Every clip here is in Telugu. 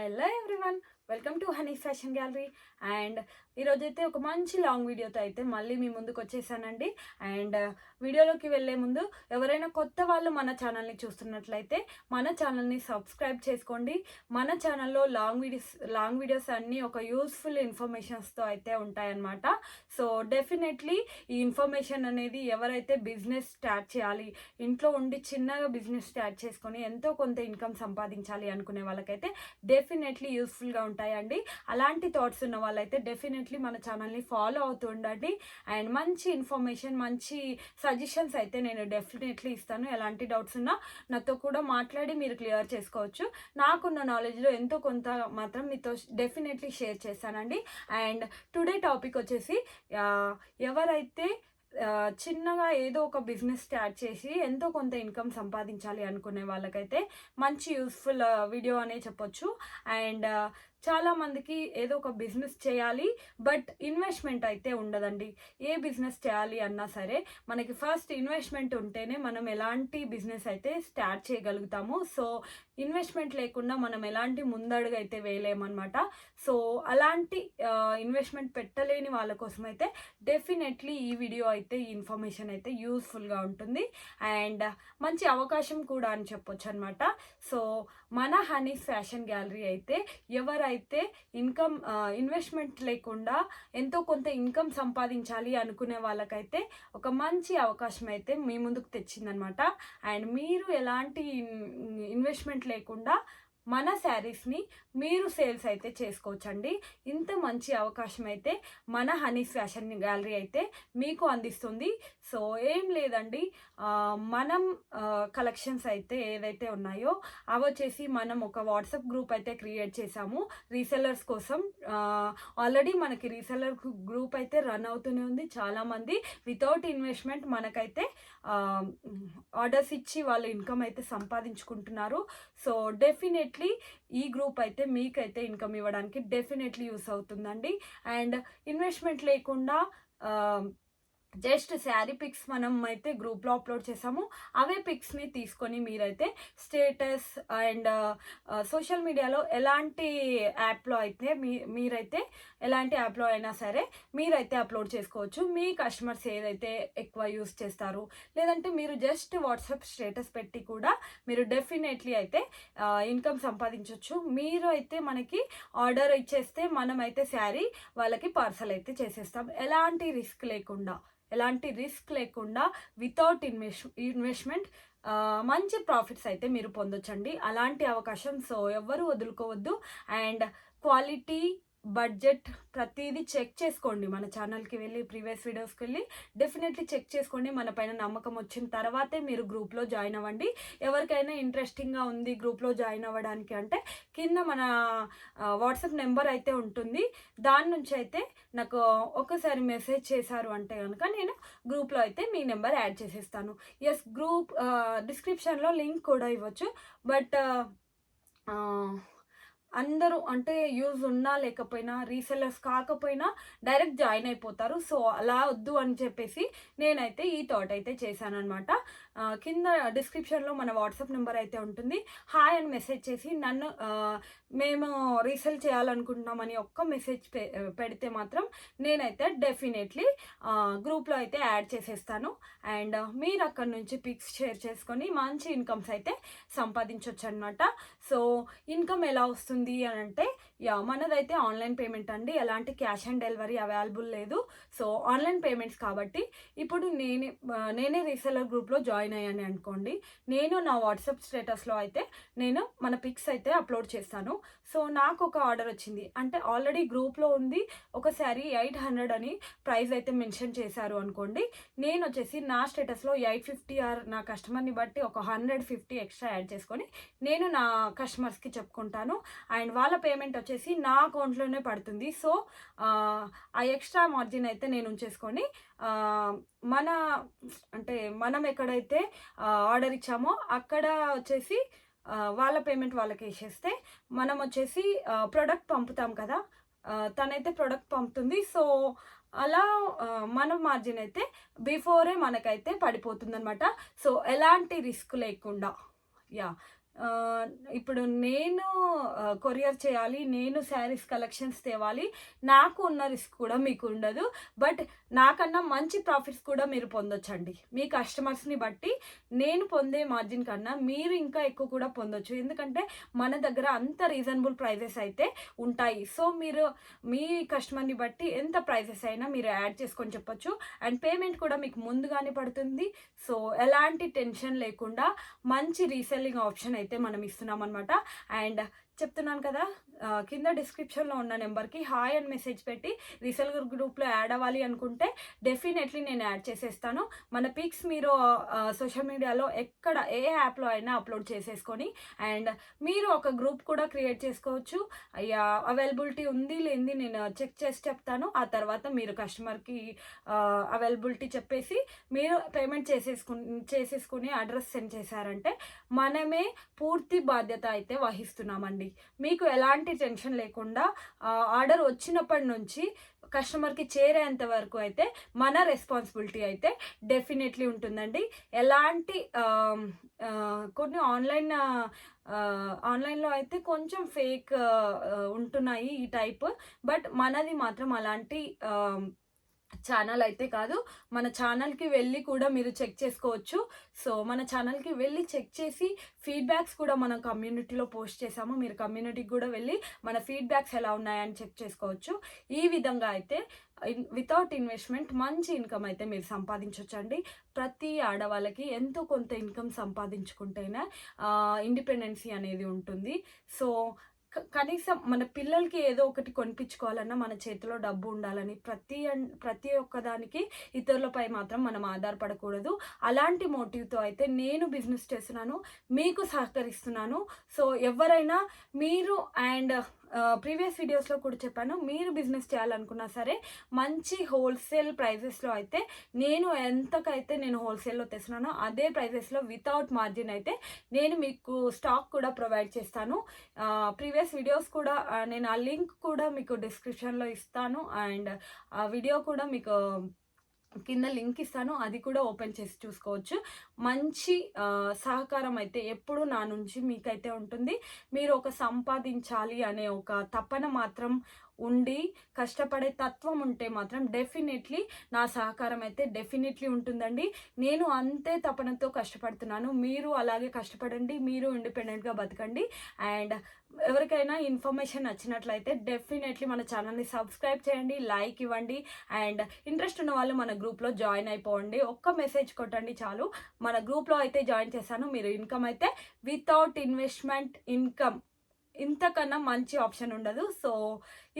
Hello everyone, welcome to honey fashion gallery. And ఈరోజైతే ఒక మంచి లాంగ్ వీడియోతో అయితే మళ్ళీ మీ ముందుకు వచ్చేసానండి. అండ్ వీడియోలోకి వెళ్ళే ముందు ఎవరైనా కొత్త వాళ్ళు మన ఛానల్ని చూస్తున్నట్లయితే మన ఛానల్ని సబ్స్క్రైబ్ చేసుకోండి. మన ఛానల్లో లాంగ్ వీడియోస్ అన్నీ ఒక యూస్ఫుల్ ఇన్ఫర్మేషన్స్తో అయితే ఉంటాయన్నమాట. సో డెఫినెట్లీ ఈ ఇన్ఫర్మేషన్ అనేది ఎవరైతే బిజినెస్ స్టార్ట్ చేయాలి, ఇంట్లో ఉండి చిన్నగా బిజినెస్ స్టార్ట్ చేసుకొని ఎంతో కొంత ఇన్కమ్ సంపాదించాలి అనుకునే వాళ్ళకైతే డెఫినెట్లీ యూస్ఫుల్గా ఉంటాయండి. అలాంటి థాట్స్ ఉన్న వాళ్ళైతే డెఫినెట్లీ మన ఛానల్ని ఫాలో అవుతూ ఉండండి. అండ్ మంచి ఇన్ఫర్మేషన్, మంచి సజెషన్స్ అయితే నేను డెఫినెట్లీ ఇస్తాను. ఎలాంటి డౌట్స్ ఉన్నా నాతో కూడా మాట్లాడి మీరు క్లియర్ చేసుకోవచ్చు. నాకున్న నాలెడ్జ్లో ఎంతో కొంత మాత్రం మీతో డెఫినెట్లీ షేర్ చేస్తానండి. అండ్ టుడే టాపిక్ వచ్చేసి ఎవరైతే చిన్నగా ఏదో ఒక బిజినెస్ స్టార్ట్ చేసి ఎంతో కొంత ఇన్కమ్ సంపాదించాలి అనుకునే వాళ్ళకైతే మంచి యూస్ఫుల్ వీడియో అనే చెప్పొచ్చు. అండ్ చాలా మందికి ఏదో ఒక బిజినెస్ చేయాలి, బట్ ఇన్వెస్ట్మెంట్ అయితే ఉండదండి. ఏ బిజినెస్ చేయాలి అన్నా సరే మనకి ఫస్ట్ ఇన్వెస్ట్మెంట్ ఉంటేనే మనం ఎలాంటి బిజినెస్ అయితే స్టార్ట్ చేయగలుగుతాము. సో ఇన్వెస్ట్మెంట్ లేకుండా మనం ఎలాంటి ముందడుగు అయితే వేయలేమన్నమాట. సో అలాంటి ఇన్వెస్ట్మెంట్ పెట్టలేని వాళ్ళ కోసం అయితే డెఫినెట్లీ ఈ వీడియో అయితే, ఈ ఇన్ఫర్మేషన్ అయితే యూస్ఫుల్గా ఉంటుంది. అండ్ మంచి అవకాశం కూడా అని చెప్పొచ్చు అనమాట. సో మన హనీ ఫ్యాషన్ గ్యాలరీ అయితే ఎవరైతే ఇన్వెస్ట్మెంట్ లేకుండా ఎంతో కొంత ఇన్కమ్ సంపాదించాలి అనుకునే వాళ్ళకైతే ఒక మంచి అవకాశం అయితే మీ ముందుకు తెచ్చిందనమాట. అండ్ మీరు ఎలాంటి ఇన్వెస్ట్మెంట్ లేకుండా మన శారీస్ని మీరు సేల్స్ అయితే చేసుకోవచ్చండి. ఇంత మంచి అవకాశం అయితే మన హనీ ఫ్యాషన్ గ్యాలరీ అయితే మీకు అందిస్తుంది. సో ఏం లేదండి, మనం కలెక్షన్స్ అయితే ఏదైతే ఉన్నాయో అవి వచ్చేసి మనం ఒక వాట్సాప్ గ్రూప్ అయితే క్రియేట్ చేసాము రీసెల్లర్స్ కోసం. ఆల్రెడీ మనకి రీసెల్లర్ గ్రూప్ అయితే రన్ అవుతూనే ఉంది. చాలామంది వితౌట్ ఇన్వెస్ట్మెంట్ మనకైతే ఆర్డర్స్ ఇచ్చి వాళ్ళు ఇన్కమ్ అయితే సంపాదించుకుంటున్నారు. సో డెఫినెట్లీ ఈ గ్రూప్ అయితే మీకైతే ఇన్కమ్ ఇవ్వడానికి డెఫినెట్లీ యూస్ అవుతుందండి. అండ్ ఇన్వెస్ట్మెంట్ లేకుండా జస్ట్ శారీ పిక్స్ మనం అయితే గ్రూప్లో అప్లోడ్ చేసాము. అవే పిక్స్ని తీసుకొని మీరైతే స్టేటస్ అండ్ సోషల్ మీడియాలో ఎలాంటి యాప్లో అయితే మీరైతే ఎలాంటి యాప్లో అయినా సరే మీరైతే అప్లోడ్ చేసుకోవచ్చు. మీ కస్టమర్స్ ఏదైతే ఎక్కువ యూస్ చేస్తారు, లేదంటే మీరు జస్ట్ వాట్సాప్ స్టేటస్ పెట్టి కూడా మీరు డెఫినెట్లీ అయితే ఇన్కమ్ సంపాదించవచ్చు. మీరు అయితే మనకి ఆర్డర్ ఇచ్చేస్తే మనమైతే శారీ వాళ్ళకి పార్సల్ అయితే చేసేస్తాం. ఎలాంటి రిస్క్ లేకుండా వితౌట్ ఇన్వెస్ట్మెంట్ మంచి ప్రాఫిట్స్ అయితే మీరు పొందొచ్చండి. అలాంటి అవకాశం సో ఎవ్వరూ వదులుకోవద్దు. అండ్ క్వాలిటీ, బడ్జెట్ ప్రతిదీ చెక్ చేసుకోండి. మన ఛానల్కి వెళ్ళి ప్రీవియస్ వీడియోస్కి వెళ్ళి డెఫినెట్లీ చెక్ చేసుకోండి. మన పైన నమ్మకం వచ్చిన తర్వాతే మీరు గ్రూప్లో జాయిన్ అవ్వండి. ఎవరికైనా ఇంట్రెస్టింగ్గా ఉంది గ్రూప్లో జాయిన్ అవ్వడానికి అంటే కింద మన వాట్సాప్ నెంబర్ అయితే ఉంటుంది. దాని నుంచి అయితే నాకు ఒకసారి మెసేజ్ చేశారు అంటే కనుక నేను గ్రూప్లో అయితే మీ నెంబర్ యాడ్ చేసేస్తాను. ఎస్, గ్రూప్ డిస్క్రిప్షన్లో లింక్ కూడా ఇవ్వచ్చు. బట్ అందరూ అంటే యూజ్ ఉన్నా లేకపోయినా, రీసెల్లర్స్ కాకపోయినా డైరెక్ట్ జాయిన్ అయిపోతారు. సో అలా వద్దు అని చెప్పేసి నేనైతే ఈ థాట్ అయితే చేశానమాట. కింద డిస్క్రిప్షన్లో మన వాట్సాప్ నెంబర్ అయితే ఉంటుంది. హాయ్ అని మెసేజ్ చేసి నన్ను మేము రీసెల్ చేయాలనుకుంటున్నామని ఒక్క మెసేజ్ పెడితే మాత్రం నేనైతే డెఫినెట్లీ గ్రూప్లో అయితే యాడ్ చేసేస్తాను. అండ్ మీరు అక్కడ నుంచి పిక్స్ షేర్ చేసుకొని మంచి ఇన్కమ్స్ అయితే సంపాదించవచ్చు అనమాట. సో ఇన్కమ్ ఎలా వస్తుంది అని అంటే మనదైతే ఆన్లైన్ పేమెంట్ అండి. ఎలాంటి క్యాష్ ఆన్ డెలివరీ అవైలబుల్ లేదు. సో ఆన్లైన్ పేమెంట్స్ కాబట్టి ఇప్పుడు నేనే రీసెల్లర్ గ్రూప్లో జాయిన్ అయ్యాను అనుకోండి, నేను నా వాట్సాప్ స్టేటస్లో అయితే నేను మన పిక్స్ అయితే అప్లోడ్ చేస్తాను. సో నాకు ఒక ఆర్డర్ వచ్చింది అంటే ఆల్రెడీ గ్రూప్లో ఉంది. ఒకసారి 800 అని ప్రైస్ అయితే మెన్షన్ చేశారు అనుకోండి, నేను వచ్చేసి నా స్టేటస్లో 850 ఆర్ నా కస్టమర్ని బట్టి ఒక 150 ఎక్స్ట్రా యాడ్ చేసుకొని నేను నా కస్టమర్స్కి చెప్పుకుంటాను. అండ్ వాళ్ళ పేమెంట్ వచ్చేసి నా అకౌంట్లోనే పడుతుంది. సో ఆ ఎక్స్ట్రా మార్జిన్ అయితే నేను ఉంచేసుకొని మనం ఎక్కడైతే ఆర్డర్ ఇచ్చామో అక్కడ వచ్చేసి వాళ్ళ పేమెంట్ వాళ్ళకి వేసేస్తే మనం వచ్చేసి ప్రొడక్ట్ పంపుతాం కదా, తనైతే ప్రొడక్ట్ పంపుతుంది. సో అలా మన మార్జిన్ అయితే బిఫోరే మనకైతే పడిపోతుంది అనమాట. సో ఎలాంటి రిస్క్ లేకుండా ఇప్పుడు నేను కొరియర్ చేయాలి, నేను శారీస్ కలెక్షన్స్ తేవాలి, నాకు ఉన్న రిస్క్ కూడా మీకు ఉండదు. బట్ నాకన్నా మంచి ప్రాఫిట్స్ కూడా మీరు పొందొచ్చండి. మీ కస్టమర్స్ని బట్టి నేను పొందే మార్జిన్ కన్నా మీరు ఇంకా ఎక్కువ కూడా పొందొచ్చు. ఎందుకంటే మన దగ్గర అంత రీజనబుల్ ప్రైజెస్ అయితే ఉంటాయి. సో మీరు మీ కస్టమర్ని బట్టి ఎంత ప్రైజెస్ అయినా మీరు యాడ్ చేసుకొని చెప్పొచ్చు. అండ్ పేమెంట్ కూడా మీకు ముందుగానే పడుతుంది. సో ఎలాంటి టెన్షన్ లేకుండా మంచి రీసెల్లింగ్ ఆప్షన్ అయితే మనం ఇస్తున్నాం అనమాట. అండ్ చెప్తున్నాను కదా, కింద డిస్క్రిప్షన్లో ఉన్న నెంబర్కి హాయ్ అని మెసేజ్ పెట్టి రీసెల్లర్ గ్రూప్లో యాడ్ అవ్వాలి అనుకుంటే డెఫినెట్లీ నేను యాడ్ చేసేస్తాను. మన పిక్స్ మీరు సోషల్ మీడియాలో ఎక్కడ ఏ యాప్లో అయినా అప్లోడ్ చేసేసుకొని అండ్ మీరు ఒక గ్రూప్ కూడా క్రియేట్ చేసుకోవచ్చు. అయ్యా అవైలబిలిటీ ఉంది లేనిది నేను చెక్ చేసి చెప్తాను. ఆ తర్వాత మీరు కస్టమర్కి అవైలబిలిటీ చెప్పేసి మీరు పేమెంట్ చేసేసుకుని అడ్రస్ సెండ్ చేశారంటే మనమే పూర్తి బాధ్యత అయితే వహిస్తున్నామండి. మీకు ఎలాంటి టెన్షన్ లేకుండా ఆర్డర్ వచ్చినప్పటి నుంచి కస్టమర్కి చేరేంత వరకు అయితే మన రెస్పాన్సిబిలిటీ అయితే డెఫినెట్లీ ఉంటుందండి. ఎలాంటి కొన్ని ఆన్లైన్లో అయితే కొంచెం ఫేక్ ఉంటున్నాయి ఈ టైప్. బట్ మనది మాత్రం అలాంటి ఛానల్ అయితే కాదు. మన ఛానల్కి వెళ్ళి కూడా మీరు చెక్ చేసుకోవచ్చు. సో మన ఛానల్కి వెళ్ళి చెక్ చేసి ఫీడ్బ్యాక్స్ కూడా మనం కమ్యూనిటీలో పోస్ట్ చేసాము. మీరు కమ్యూనిటీకి కూడా వెళ్ళి మన ఫీడ్బ్యాక్స్ ఎలా ఉన్నాయని చెక్ చేసుకోవచ్చు. ఈ విధంగా అయితే వితౌట్ ఇన్వెస్ట్మెంట్ మంచి ఇన్కమ్ అయితే మీరు సంపాదించవచ్చండి. ప్రతి ఆడవాళ్ళకి ఎంతో కొంత ఇన్కమ్ సంపాదించుకుంటేనే ఇండిపెండెన్సీ అనేది ఉంటుంది. సో కనీసం మన పిల్లలకి ఏదో ఒకటి కొనిపించుకోవాలన్నా మన చేతిలో డబ్బు ఉండాలని ప్రతి ఒక్కదానికి ఇతరులపై మాత్రం మనం ఆధారపడకూడదు. అలాంటి మోటివ్తో అయితే నేను బిజినెస్ చేస్తున్నాను, మీకు సహకరిస్తున్నాను. సో ఎవరైనా మీరు అండ్ ప్రీవియస్ వీడియోస్లో కూడా చెప్పాను, మీరు బిజినెస్ చేయాలనుకున్నా సరే మంచి హోల్సేల్ ప్రైజెస్లో అయితే నేను ఎంతకైతే నేను హోల్సేల్లో తెస్తున్నానో అదే ప్రైజెస్లో వితౌట్ మార్జిన్ అయితే నేను మీకు స్టాక్ కూడా ప్రొవైడ్ చేస్తాను. ప్రీవియస్ వీడియోస్ కూడా నేను ఆ లింక్ కూడా మీకు డిస్క్రిప్షన్లో ఇస్తాను. అండ్ ఆ వీడియో కూడా మీకు కింద లింక్ ఇస్తాను, అది కూడా ఓపెన్ చేసి చూసుకోవచ్చు. మంచి సహకారం అయితే ఎప్పుడు నా నుంచి మీకైతే ఉంటుంది. మీరు ఒక సంపాదించాలి అనే ఒక తపన మాత్రం ఉండి కష్టపడే తత్వం ఉంటే మాత్రం డెఫినెట్లీ నా సహకారం అయితే డెఫినెట్లీ ఉంటుందండి. నేను అంతే తపనతో కష్టపడుతున్నాను, మీరు అలాగే కష్టపడండి, మీరు ఇండిపెండెంట్గా బతకండి. అండ్ ఎవరికైనా ఇన్ఫర్మేషన్ నచ్చినట్లయితే డెఫినెట్లీ మన ఛానల్ని సబ్స్క్రైబ్ చేయండి, లైక్ ఇవ్వండి. అండ్ ఇంట్రెస్ట్ ఉన్న వాళ్ళు మన గ్రూప్లో జాయిన్ అయిపోండి. ఒక్క మెసేజ్ కొట్టండి చాలు, మన గ్రూప్లో అయితే జాయిన్ చేశాను. మీరు ఇన్కమ్ అయితే వితౌట్ ఇన్వెస్ట్మెంట్ ఇన్కమ్ ఇంతకన్నా మంచి ఆప్షన్ ఉండదు. సో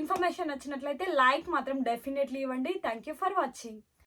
ఇన్ఫర్మేషన్ నచ్చినట్లయితే లైక్ మాత్రం డెఫినెట్లీ ఇవ్వండి. Thank you for watching.